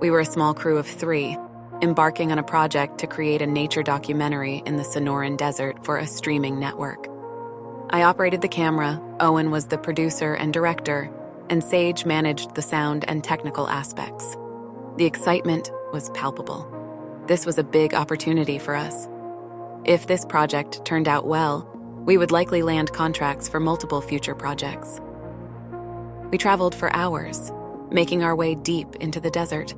We were a small crew of 3, embarking on a project to create a nature documentary in the Sonoran desert for a streaming network. I operated the camera, Owen was the producer and director, and Sage managed the sound and technical aspects. The excitement was palpable. This was a big opportunity for us. If this project turned out well, we would likely land contracts for multiple future projects. We traveled for hours, making our way deep into the desert.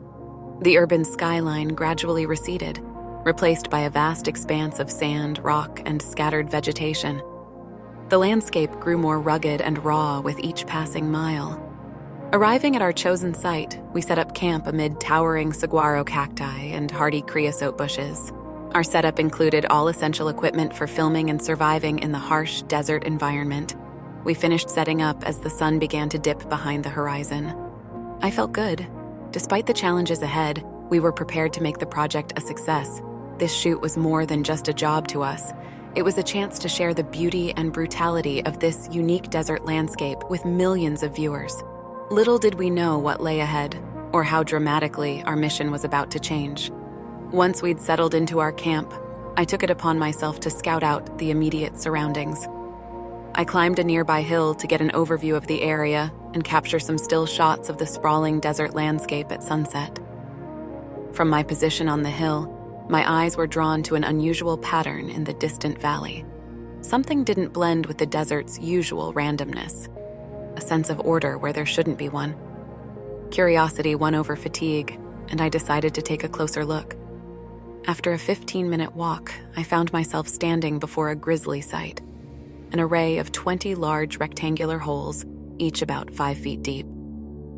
The urban skyline gradually receded, replaced by a vast expanse of sand, rock, and scattered vegetation. The landscape grew more rugged and raw with each passing mile. Arriving at our chosen site, we set up camp amid towering saguaro cacti and hardy creosote bushes. Our setup included all essential equipment for filming and surviving in the harsh desert environment. We finished setting up as the sun began to dip behind the horizon. I felt good. Despite the challenges ahead, we were prepared to make the project a success. This shoot was more than just a job to us. It was a chance to share the beauty and brutality of this unique desert landscape with millions of viewers. Little did we know what lay ahead, or how dramatically our mission was about to change. Once we'd settled into our camp, I took it upon myself to scout out the immediate surroundings. I climbed a nearby hill to get an overview of the area and capture some still shots of the sprawling desert landscape at sunset. From my position on the hill, my eyes were drawn to an unusual pattern in the distant valley. Something didn't blend with the desert's usual randomness, a sense of order where there shouldn't be one. Curiosity won over fatigue, and I decided to take a closer look. After a 15-minute walk, I found myself standing before a grisly sight, an array of 20 large rectangular holes, each about 5 feet deep.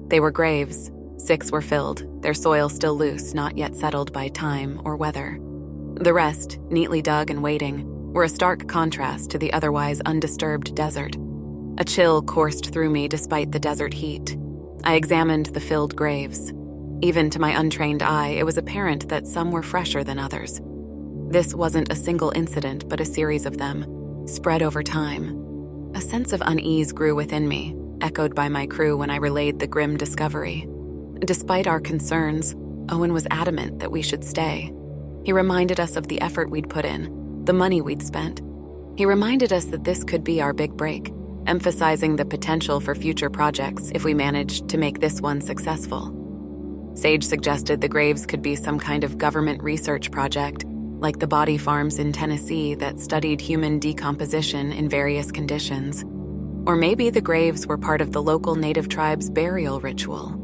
They were graves. 6 were filled, their soil still loose, not yet settled by time or weather. The rest, neatly dug and waiting, were a stark contrast to the otherwise undisturbed desert. A chill coursed through me despite the desert heat. I examined the filled graves. Even to my untrained eye, it was apparent that some were fresher than others. This wasn't a single incident, but a series of them, spread over time. A sense of unease grew within me, echoed by my crew when I relayed the grim discovery. Despite our concerns, Owen was adamant that we should stay. He reminded us of the effort we'd put in, the money we'd spent. He reminded us that this could be our big break, emphasizing the potential for future projects if we managed to make this one successful. Sage suggested the graves could be some kind of government research project, like the body farms in Tennessee that studied human decomposition in various conditions. Or maybe the graves were part of the local native tribe's burial ritual.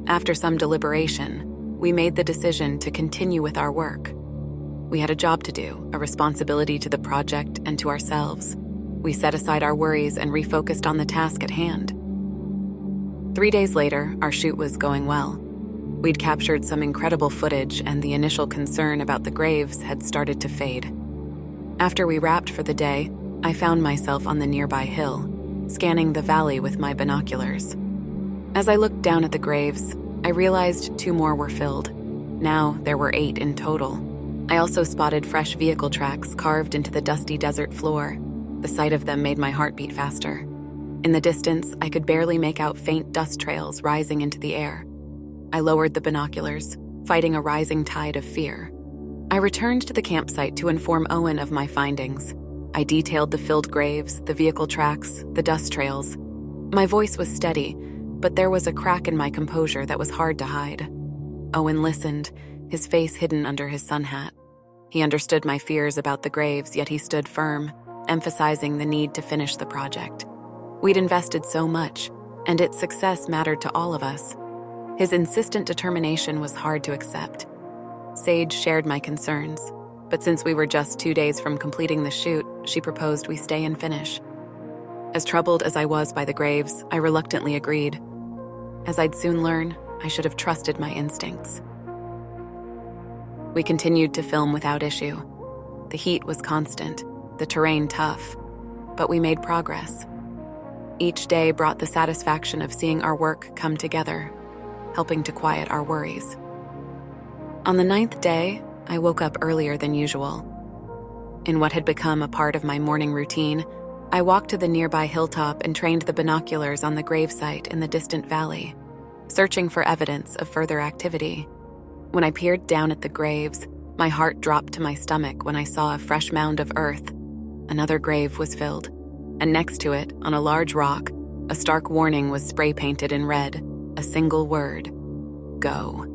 After some deliberation, we made the decision to continue with our work. We had a job to do, a responsibility to the project and to ourselves. We set aside our worries and refocused on the task at hand. 3 days later, our shoot was going well. We'd captured some incredible footage, and the initial concern about the graves had started to fade. After we wrapped for the day, I found myself on the nearby hill, scanning the valley with my binoculars. As I looked down at the graves, I realized 2 more were filled. Now there were 8 in total. I also spotted fresh vehicle tracks carved into the dusty desert floor. The sight of them made my heart beat faster. In the distance, I could barely make out faint dust trails rising into the air. I lowered the binoculars, fighting a rising tide of fear. I returned to the campsite to inform Owen of my findings. I detailed the filled graves, the vehicle tracks, the dust trails. My voice was steady, but there was a crack in my composure that was hard to hide. Owen listened, his face hidden under his sun hat. He understood my fears about the graves, yet he stood firm, emphasizing the need to finish the project. We'd invested so much, and its success mattered to all of us. His insistent determination was hard to accept. Sage shared my concerns, but since we were just 2 days from completing the shoot, she proposed we stay and finish. As troubled as I was by the graves, I reluctantly agreed. As I'd soon learn, I should have trusted my instincts. We continued to film without issue. The heat was constant, the terrain tough, but we made progress. Each day brought the satisfaction of seeing our work come together, helping to quiet our worries. On the 9th day, I woke up earlier than usual. In what had become a part of my morning routine, I walked to the nearby hilltop and trained the binoculars on the gravesite in the distant valley. searching for evidence of further activity. When I peered down at the graves, my heart dropped to my stomach when I saw a fresh mound of earth. Another grave was filled, and next to it, on a large rock, a stark warning was spray-painted in red, a single word: go.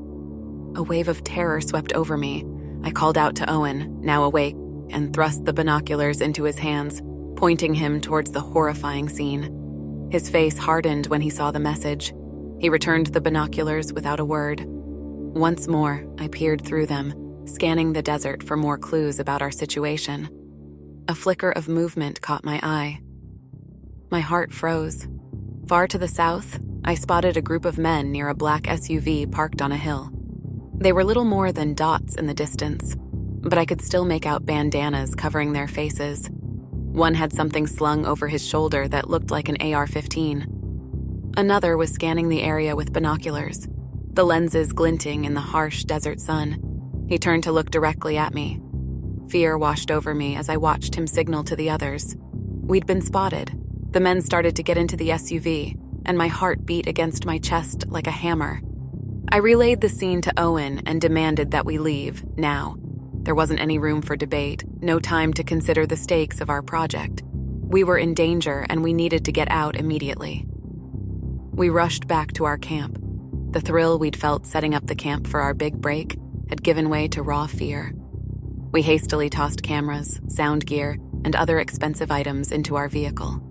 A wave of terror swept over me. I called out to Owen, now awake, and thrust the binoculars into his hands, pointing him towards the horrifying scene. His face hardened when he saw the message. He returned the binoculars without a word. Once more, I peered through them, scanning the desert for more clues about our situation. A flicker of movement caught my eye. My heart froze. Far to the south, I spotted a group of men near a black SUV parked on a hill. They were little more than dots in the distance, but I could still make out bandanas covering their faces. One had something slung over his shoulder that looked like an AR-15. Another was scanning the area with binoculars, the lenses glinting in the harsh desert sun. He turned to look directly at me. Fear washed over me as I watched him signal to the others. We'd been spotted. The men started to get into the SUV, and my heart beat against my chest like a hammer. I relayed the scene to Owen and demanded that we leave, now. There wasn't any room for debate, no time to consider the stakes of our project. We were in danger and we needed to get out immediately. We rushed back to our camp. The thrill we'd felt setting up the camp for our big break had given way to raw fear. We hastily tossed cameras, sound gear, and other expensive items into our vehicle.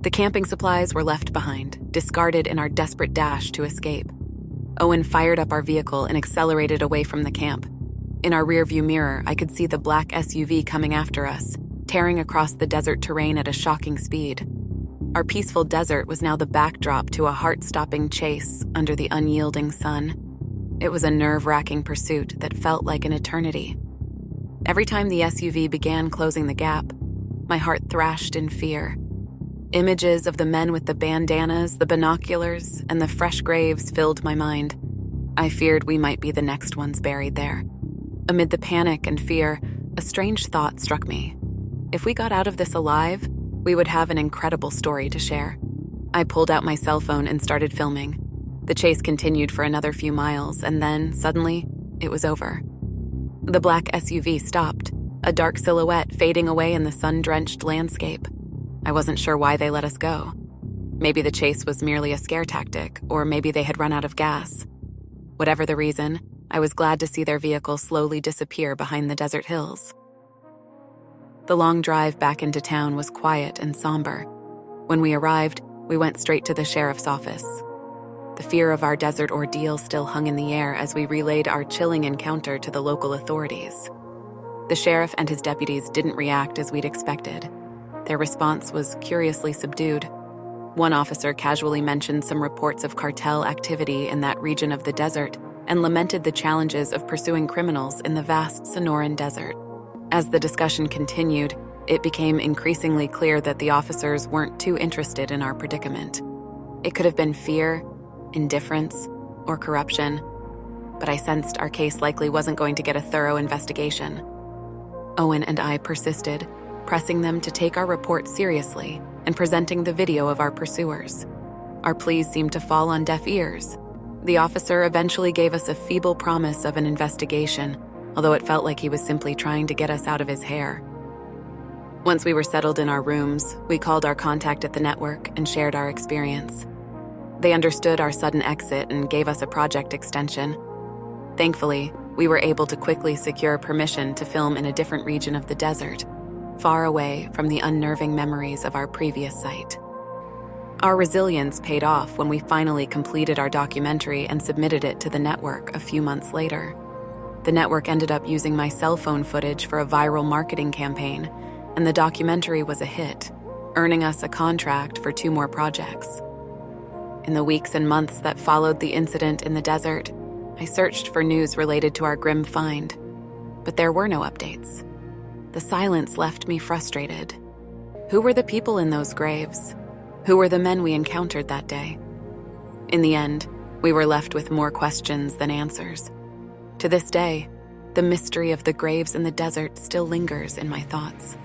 The camping supplies were left behind, discarded in our desperate dash to escape. Owen fired up our vehicle and accelerated away from the camp. In our rearview mirror, I could see the black SUV coming after us, tearing across the desert terrain at a shocking speed. Our peaceful desert was now the backdrop to a heart-stopping chase under the unyielding sun. It was a nerve-wracking pursuit that felt like an eternity. Every time the SUV began closing the gap, my heart thrashed in fear. Images of the men with the bandanas, the binoculars, and the fresh graves filled my mind. I feared we might be the next ones buried there. Amid the panic and fear, a strange thought struck me. If we got out of this alive, we would have an incredible story to share. I pulled out my cell phone and started filming. The chase continued for another few miles, and then, suddenly, it was over. The black SUV stopped, a dark silhouette fading away in the sun-drenched landscape. I wasn't sure why they let us go. Maybe the chase was merely a scare tactic, or maybe they had run out of gas. Whatever the reason, I was glad to see their vehicle slowly disappear behind the desert hills. The long drive back into town was quiet and somber. When we arrived, we went straight to the sheriff's office. The fear of our desert ordeal still hung in the air as we relayed our chilling encounter to the local authorities. The sheriff and his deputies didn't react as we'd expected. Their response was curiously subdued. One officer casually mentioned some reports of cartel activity in that region of the desert and lamented the challenges of pursuing criminals in the vast Sonoran desert. As the discussion continued, it became increasingly clear that the officers weren't too interested in our predicament. It could have been fear, indifference, or corruption, but I sensed our case likely wasn't going to get a thorough investigation. Owen and I persisted, pressing them to take our report seriously and presenting the video of our pursuers. Our pleas seemed to fall on deaf ears. The officer eventually gave us a feeble promise of an investigation, although it felt like he was simply trying to get us out of his hair. Once we were settled in our rooms, we called our contact at the network and shared our experience. They understood our sudden exit and gave us a project extension. Thankfully, we were able to quickly secure permission to film in a different region of the desert, far away from the unnerving memories of our previous site. Our resilience paid off when we finally completed our documentary and submitted it to the network a few months later. The network ended up using my cell phone footage for a viral marketing campaign, and the documentary was a hit, earning us a contract for 2 more projects. In the weeks and months that followed the incident in the desert, I searched for news related to our grim find, but there were no updates. The silence left me frustrated. Who were the people in those graves? Who were the men we encountered that day? In the end, we were left with more questions than answers. To this day, the mystery of the graves in the desert still lingers in my thoughts.